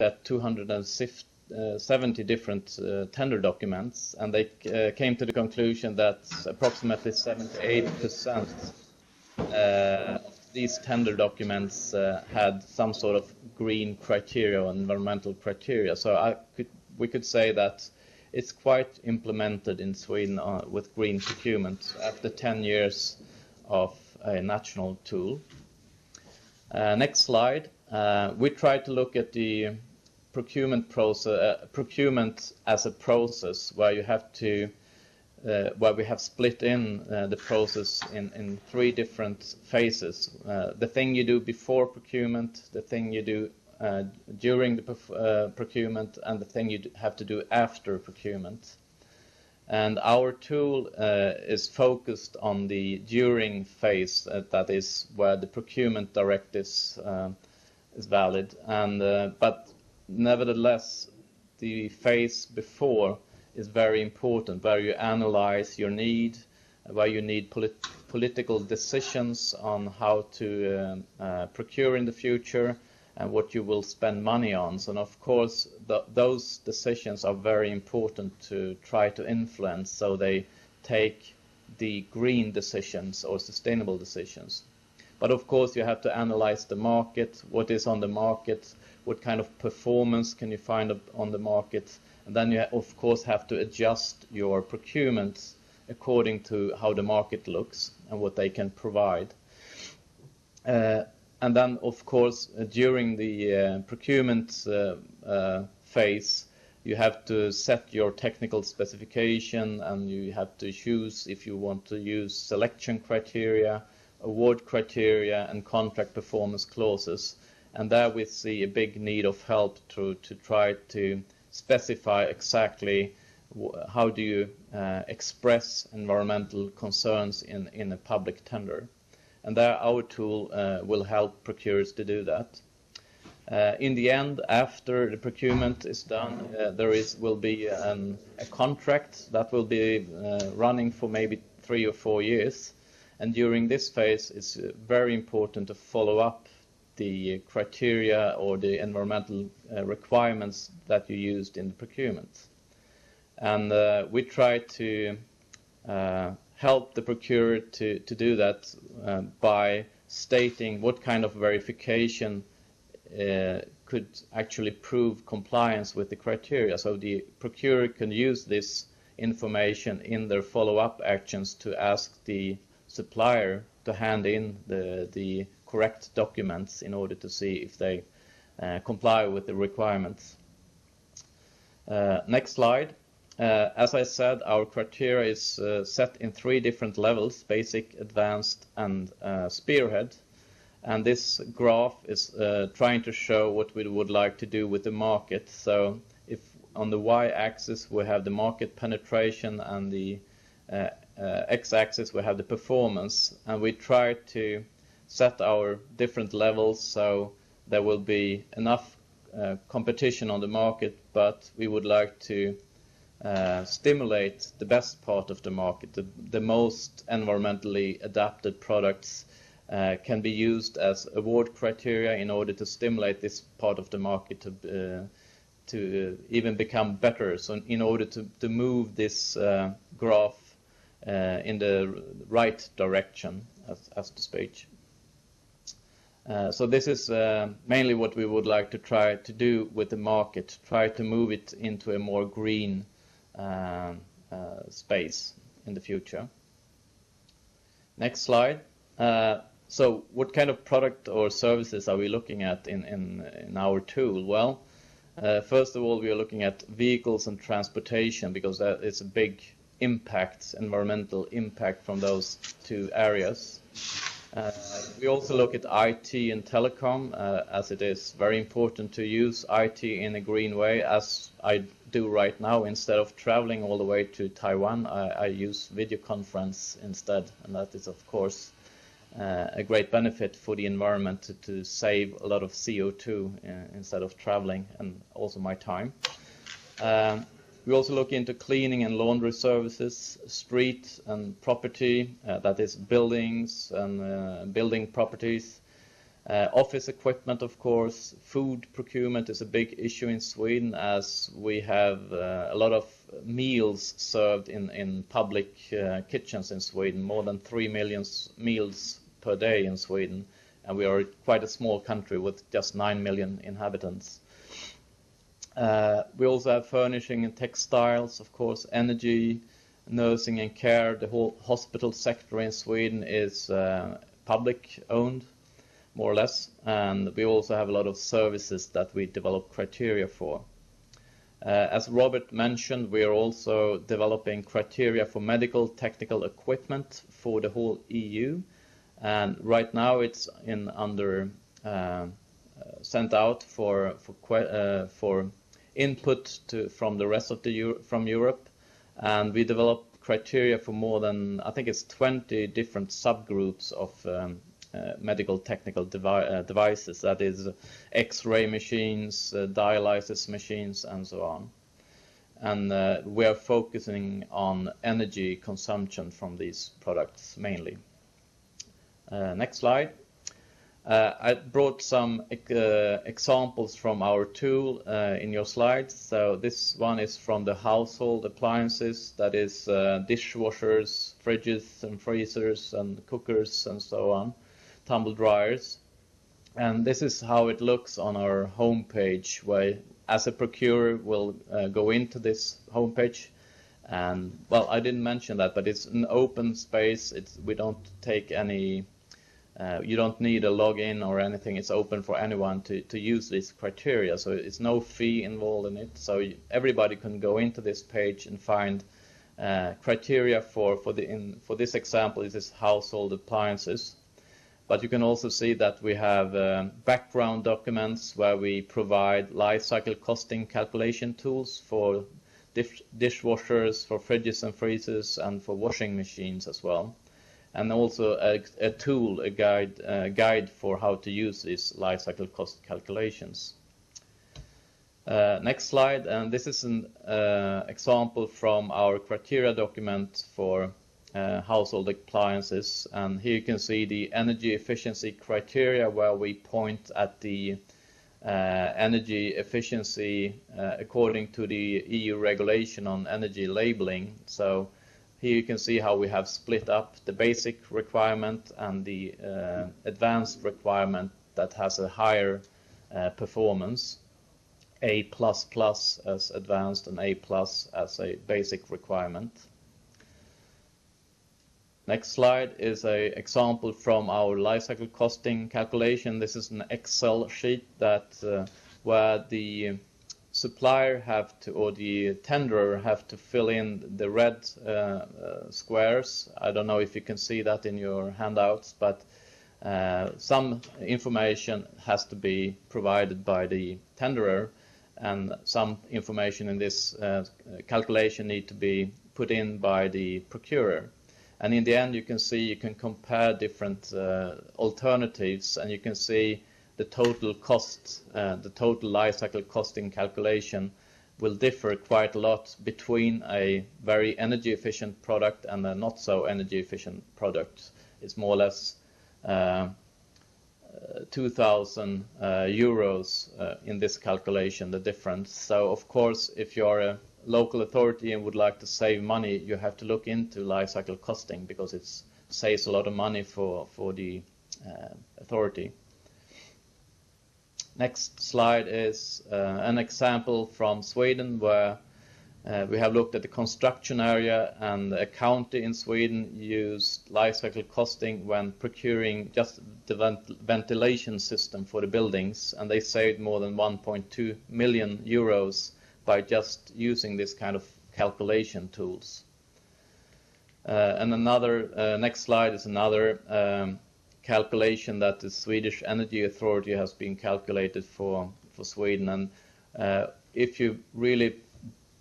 at 270 different tender documents, and they came to the conclusion that approximately 78% of these tender documents had some sort of green criteria or environmental criteria. So we could say that it's quite implemented in Sweden with green procurement after 10 years of a national tool. Next slide. We try to look at the procurement process, procurement as a process where you have to, where we have split in the process in 3 different phases. The thing you do before procurement, the thing you do during the procurement, and the thing you have to do after procurement. And our tool is focused on the during phase, that is where the procurement directives is valid. And but nevertheless, the phase before is very important, where you analyze your need, where you need political decisions on how to procure in the future and what you will spend money on. So, and of course, those decisions are very important to try to influence, so they take the green decisions or sustainable decisions. But of course, you have to analyze the market, what is on the market, what kind of performance can you find on the market, and then you of course have to adjust your procurement according to how the market looks and what they can provide. And then, of course, during the procurement phase, you have to set your technical specification, and you have to choose if you want to use selection criteria, award criteria, and contract performance clauses. And there we see a big need of help to try to specify exactly how do you express environmental concerns in a public tender. And there our tool will help procurers to do that. In the end, after the procurement is done, will be a contract that will be running for maybe 3 or 4 years. And during this phase, it's very important to follow up the criteria or the environmental requirements that you used in the procurement. And we try to help the procurer to do that by stating what kind of verification could actually prove compliance with the criteria. So the procurer can use this information in their follow-up actions to ask the supplier to hand in the correct documents in order to see if they comply with the requirements. Next slide. As I said, our criteria is set in 3 different levels: basic, advanced, and spearhead. And this graph is trying to show what we would like to do with the market. So if on the y-axis we have the market penetration, and the x-axis we have the performance, and we try to set our different levels so there will be enough competition on the market, but we would like to stimulate the best part of the market. The most environmentally adapted products can be used as award criteria in order to stimulate this part of the market to even become better. So in order to move this graph in the right direction, as to speak. So this is mainly what we would like to try to do with the market, try to move it into a more green space in the future. Next slide. So what kind of product or services are we looking at in our tool? Well, first of all, we are looking at vehicles and transportation, because that is a big impact, environmental impact from those 2 areas. We also look at IT and telecom, as it is very important to use IT in a green way, as I do right now. Instead of traveling all the way to Taiwan, I use video conference instead, and that is of course a great benefit for the environment to save a lot of CO2 instead of traveling, and also my time. We also look into cleaning and laundry services, street and property, that is buildings and building properties, Office equipment, of course. Food procurement is a big issue in Sweden, as we have a lot of meals served in public kitchens in Sweden, more than 3 million meals per day in Sweden, and we are quite a small country with just 9 million inhabitants. We also have furnishing and textiles, of course, energy, nursing and care. The whole hospital sector in Sweden is public owned, more or less, and we also have a lot of services that we develop criteria for. As Robert mentioned, we are also developing criteria for medical technical equipment for the whole EU, and right now it's sent out for input from the rest of from Europe, and we develop criteria for more than, I think it's 20 different subgroups of medical technical devices, that is X-ray machines, dialysis machines, and so on. And we are focusing on energy consumption from these products mainly. Next slide. I brought some examples from our tool in your slides. So this one is from the household appliances, that is dishwashers, fridges and freezers and cookers and so on, tumble dryers. And this is how it looks on our homepage, where as a procurer we'll go into this homepage. And well, I didn't mention that, but it's an open space. We don't take any you don't need a login or anything. It's open for anyone to use these criteria, so it's no fee involved in it. So everybody can go into this page and find criteria for this example. This is household appliances, but you can also see that we have background documents where we provide life cycle costing calculation tools for dishwashers, for fridges and freezers, and for washing machines as well. And also a tool, a guide for how to use these life cycle cost calculations. Next slide, and this is an example from our criteria document for household appliances. And here you can see the energy efficiency criteria, where we point at the energy efficiency according to the EU regulation on energy labeling. So here you can see how we have split up the basic requirement and the advanced requirement that has a higher performance, A++ as advanced and A+ as a basic requirement. Next slide is an example from our lifecycle costing calculation. This is an Excel sheet that where the supplier or the tenderer have to fill in the red squares. I don't know if you can see that in your handouts, but some information has to be provided by the tenderer, and some information in this calculation need to be put in by the procurer. And in the end, you can compare different alternatives, and you can see the total cost, the total life cycle costing calculation will differ quite a lot between a very energy efficient product and a not so energy efficient product. It's more or less 2,000 euros in this calculation, the difference. So of course, if you're a local authority and would like to save money, you have to look into life cycle costing, because it saves a lot of money for the authority. Next slide is an example from Sweden, where we have looked at the construction area, and a county in Sweden used life cycle costing when procuring just the ventilation system for the buildings, and they saved more than 1.2 million euros by just using this kind of calculation tools. And another next slide is another calculation that the Swedish Energy Authority has been calculated for Sweden. And if you really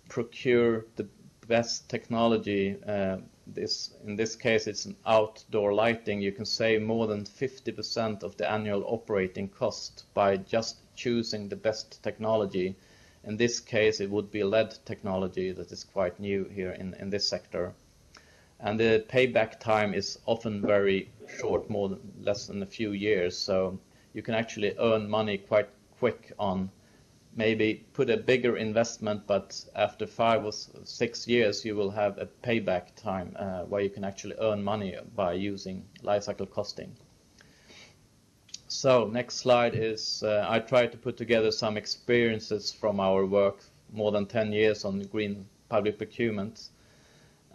procure the best technology, in this case it's an outdoor lighting, you can save more than 50% of the annual operating cost by just choosing the best technology. In this case it would be LED technology that is quite new here in this sector. And the payback time is often very short, less than a few years. So you can actually earn money quite quick on maybe put a bigger investment, but after 5 or 6 years you will have a payback time where you can actually earn money by using life cycle costing. So next slide is I tried to put together some experiences from our work, more than 10 years on green public procurement.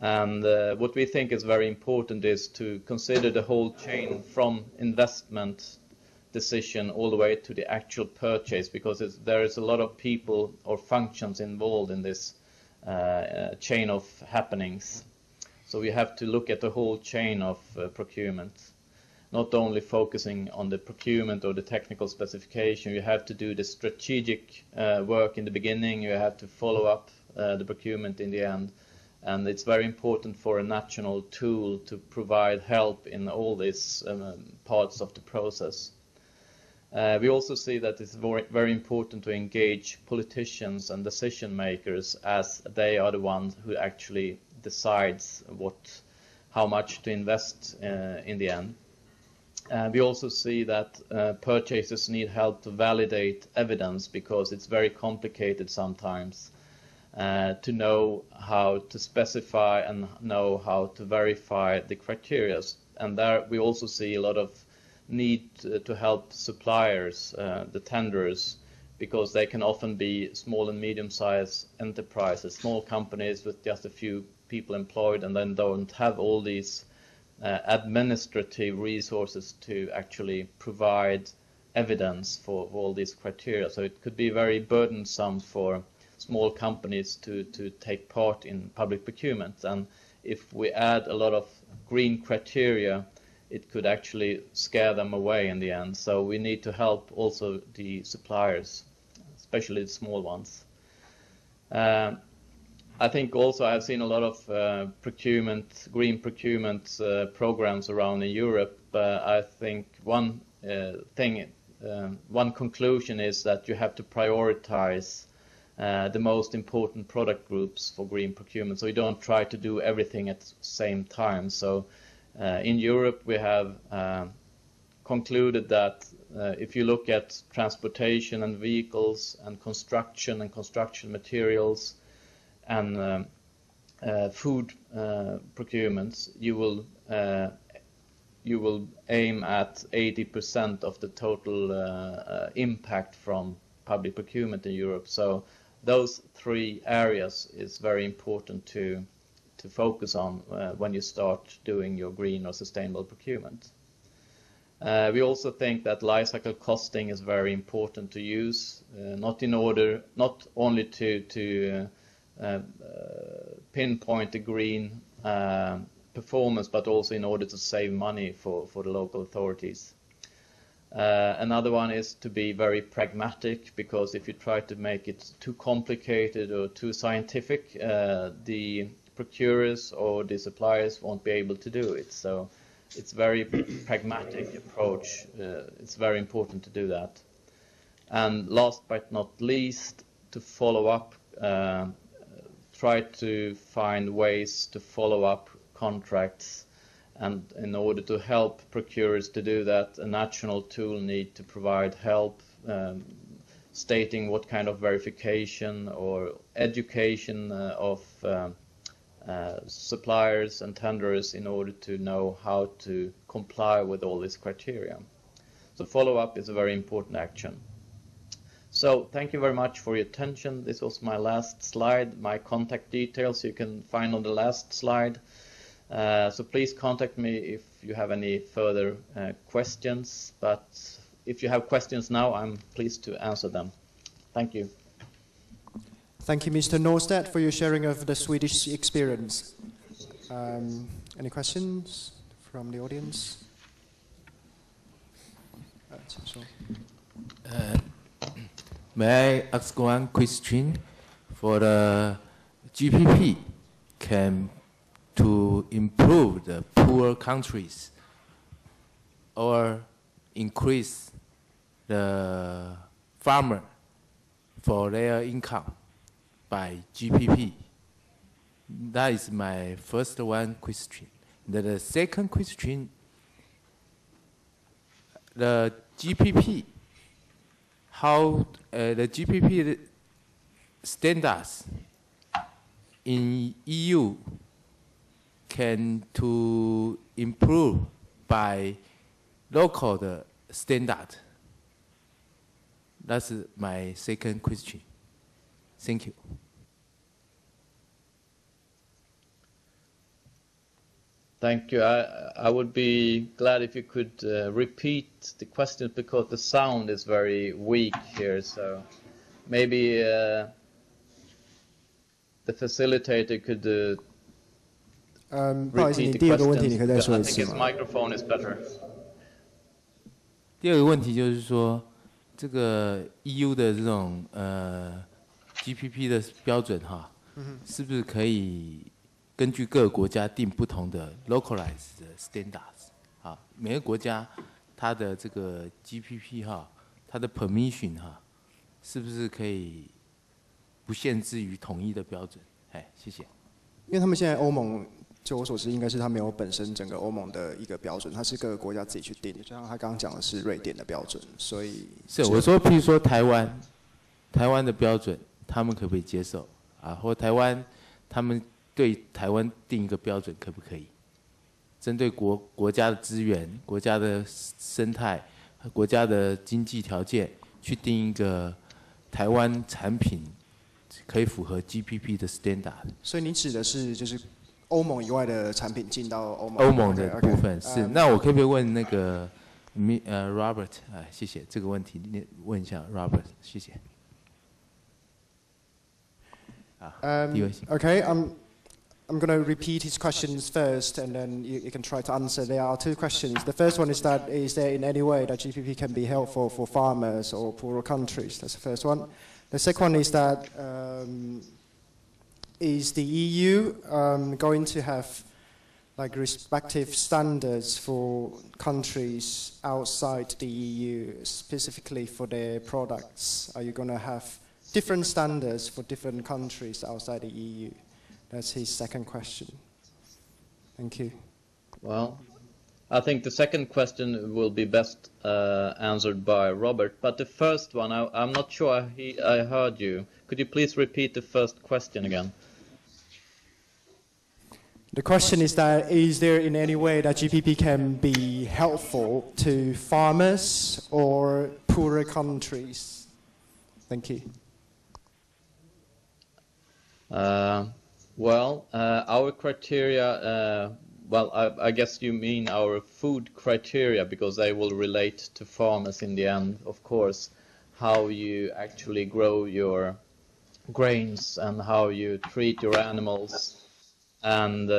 And what we think is very important is to consider the whole chain from investment decision all the way to the actual purchase, because there is a lot of people or functions involved in this chain of happenings. So we have to look at the whole chain of procurement, not only focusing on the procurement or the technical specification. You have to do the strategic work in the beginning, you have to follow up the procurement in the end. And it's very important for a national tool to provide help in all these parts of the process. We also see that it's very important to engage politicians and decision makers, as they are the ones who actually decides how much to invest in the end. We also see that purchasers need help to validate evidence, because it's very complicated sometimes to know how to specify and know how to verify the criteria. And there we also see a lot of need to help suppliers, the tenderers, because they can often be small and medium-sized enterprises, small companies with just a few people employed, and then don't have all these administrative resources to actually provide evidence for all these criteria. So it could be very burdensome for small companies to take part in public procurement. And if we add a lot of green criteria, it could actually scare them away in the end. So we need to help also the suppliers, especially the small ones. I think also I've seen a lot of green procurement programs around in Europe. I think one conclusion is that you have to prioritize the most important product groups for green procurement. So you don't try to do everything at the same time. So in Europe we have concluded that if you look at transportation and vehicles and construction materials and food procurements, you will aim at 80% of the total impact from public procurement in Europe. So those 3 areas is very important to focus on when you start doing your green or sustainable procurement. We also think that life cycle costing is very important to use, not only to pinpoint the green performance, but also in order to save money for the local authorities. Another one is to be very pragmatic, because if you try to make it too complicated or too scientific, the procurers or the suppliers won't be able to do it. So it's very pragmatic approach. It's very important to do that. And last but not least, to follow up, try to find ways to follow up contracts. And in order to help procurers to do that, a national tool need to provide help, stating what kind of verification or education of suppliers and tenderers in order to know how to comply with all these criteria. So follow-up is a very important action. So thank you very much for your attention. This was my last slide. My contact details you can find on the last slide. So please contact me if you have any further questions. But if you have questions now, I'm pleased to answer them. Thank you. Thank you, Mr. Norstedt, for your sharing of the Swedish experience. Any questions from the audience? May I ask one question? For the GPP can to improve the poor countries or increase the farmer for their income by GPP? That is my first one question. The second question, the GPP, how the GPP standards in EU can to improve by local the standard? That's my second question. Thank you. Thank you. I would be glad if you could repeat the question because the sound is very weak here. So maybe the facilitator could repeat the question. I think his microphone is better. 第二个问题就是说，这个 EU 的这种GPP 的标准哈，是不是可以根据各个国家定不同的 localized standards 啊？每个国家它的这个 GPP 哈，它的 permission 哈，是不是可以不限制于统一的标准？哎，谢谢。因为他们现在欧盟，就我所知，应该是它没有本身整个欧盟的一个标准，它是各个国家自己去定的。就像他刚刚讲的是瑞典的标准，所以是我说，譬如说台湾的标准，他们可不可以接受啊？或台湾他们对台湾定一个标准可不可以？针对国家的资源、国家的生态、国家的经济条件，去定一个台湾产品可以符合 GPP 的 standard。所以你指的是就是欧盟以外的产品进到欧盟的部分是。那我可不可以问那个Robert？ 谢谢这个问题，问一下 Robert， 谢谢。Okay, I'm going to repeat his questions first, and then you can try to answer. There are two questions. The first one is that is there in any way that GPP can be helpful for farmers or poorer countries? That's the first one. The second one is that is the EU going to have like respective standards for countries outside the EU, specifically for their products? Are you going to have different standards for different countries outside the EU? That's his second question. Thank you. Well, I think the second question will be best answered by Robert, but the first one, I'm not sure I heard you. Could you please repeat the first question again? The question is that is there in any way that GPP can be helpful to farmers or poorer countries? Thank you. Well, our criteria, well, I guess you mean our food criteria because they will relate to farmers in the end, of course, how you actually grow your grains and how you treat your animals. And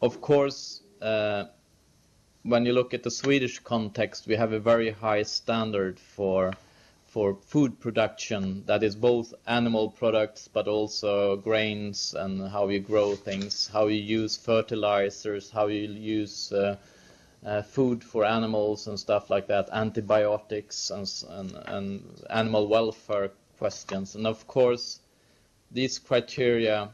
of course, when you look at the Swedish context, we have a very high standard for food production that is both animal products but also grains and how you grow things, how you use fertilizers, how you use food for animals and stuff like that, antibiotics and animal welfare questions. And of course, these criteria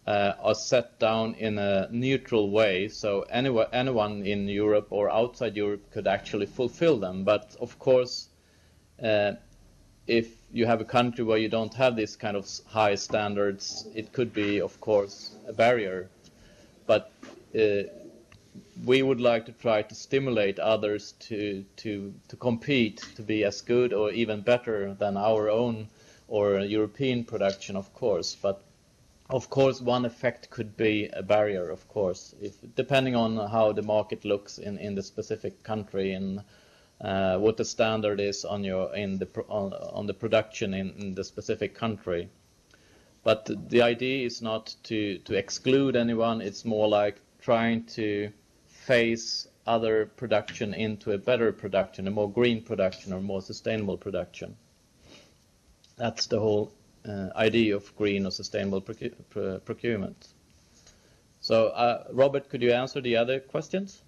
are set down in a neutral way, so anyone in Europe or outside Europe could actually fulfill them. But of course, if you have a country where you don't have this kind of high standards, it could be, of course, a barrier. But we would like to try to stimulate others to compete, to be as good or even better than our own or European production, of course. But of course, one effect could be a barrier, of course, depending on how the market looks in the specific country and what the standard is on the production in the specific country. But the idea is not to exclude anyone. It's more like trying to phase other production into a better production, a more green production or more sustainable production. That's the whole idea of green or sustainable procurement. So, Robert, could you answer the other questions?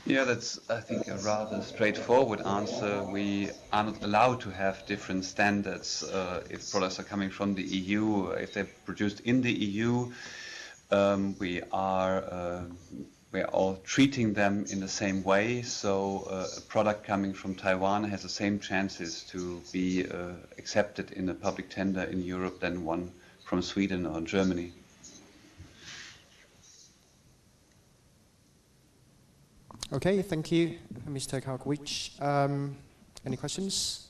Yeah, that's, I think, a rather straightforward answer. We are not allowed to have different standards if products are coming from the EU. If they're produced in the EU, we are we're all treating them in the same way. So a product coming from Taiwan has the same chances to be accepted in a public tender in Europe than one from Sweden or Germany. Okay, thank you, Mr. Kalkowicz. Any questions?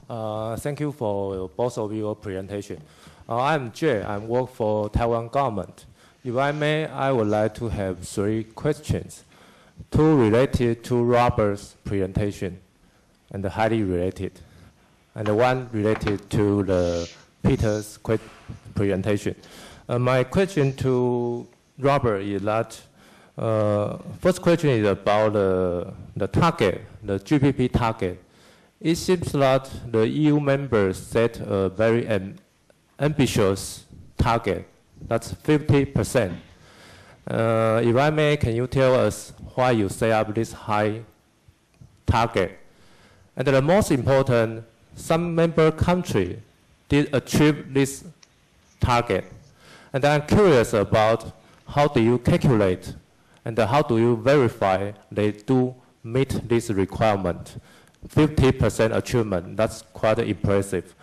Thank you for both of your presentation. I'm Jay. I work for Taiwan government. If I may, I would like to have 3 questions. 2 related to Robert's presentation, and highly related, and 1 related to the Peter's presentation. My question to Robert is that first question is about the target, the GPP target. It seems that the EU members set a very ambitious target. That's 50%. If I may, can you tell us why you set up this high target? And the most important, some member countries did achieve this target. And I'm curious about how do you calculate and how do you verify they do meet this requirement? 50% achievement, that's quite impressive.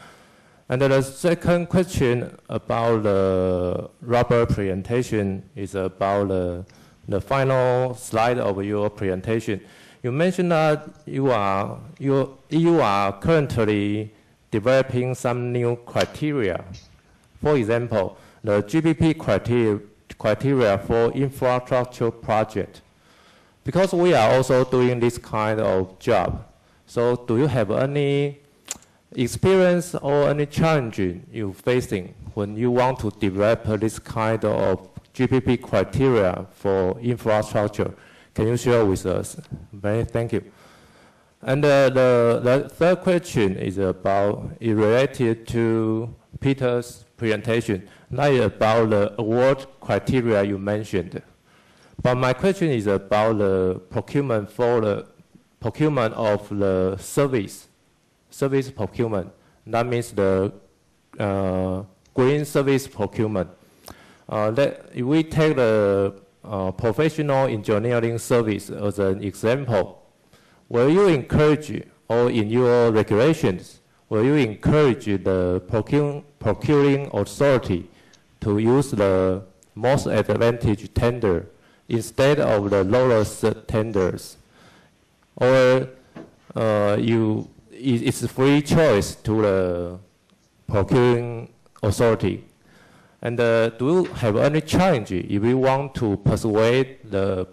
And the second question about the Robert presentation is about the final slide of your presentation. You mentioned that EU are currently developing some new criteria. For example, the GPP criteria for infrastructure project. Because we are also doing this kind of job, so do you have any experience or any challenge you're facing when you want to develop this kind of GPP criteria for infrastructure? Can you share with us? Thank you. And the third question is related to Peter's presentation, not about the award criteria you mentioned. But my question is about the procurement of the service procurement. That means the green service procurement. If we take the professional engineering service as an example, will you encourage, or in your regulations, will you encourage the procuring authority to use the most advantaged tender instead of the lowest tenders? Or it's a free choice to the procuring authority? And do you have any challenge if we want to persuade the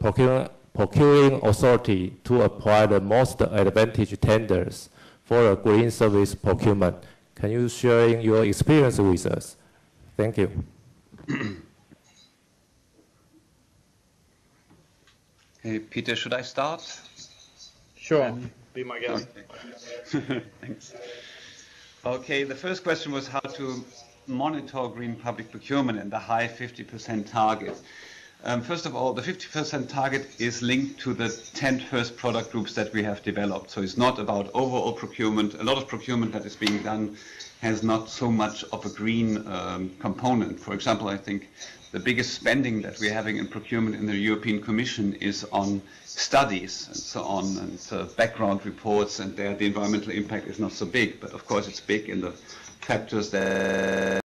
procuring authority to apply the most advantaged tenders for a green service procurement? Can you share your experience with us? Thank you. Hey, Peter, should I start? Sure, be my guest. Okay. Thanks. Okay, the first question was how to monitor green public procurement and the high 50% target. First of all, the 50% target is linked to the 10 first product groups that we have developed. So it's not about overall procurement. A lot of procurement that is being done has not so much of a green component. For example, I think the biggest spending that we're having in procurement in the European Commission is on studies and so on, and background reports, and there the environmental impact is not so big. But of course it's big in the factors that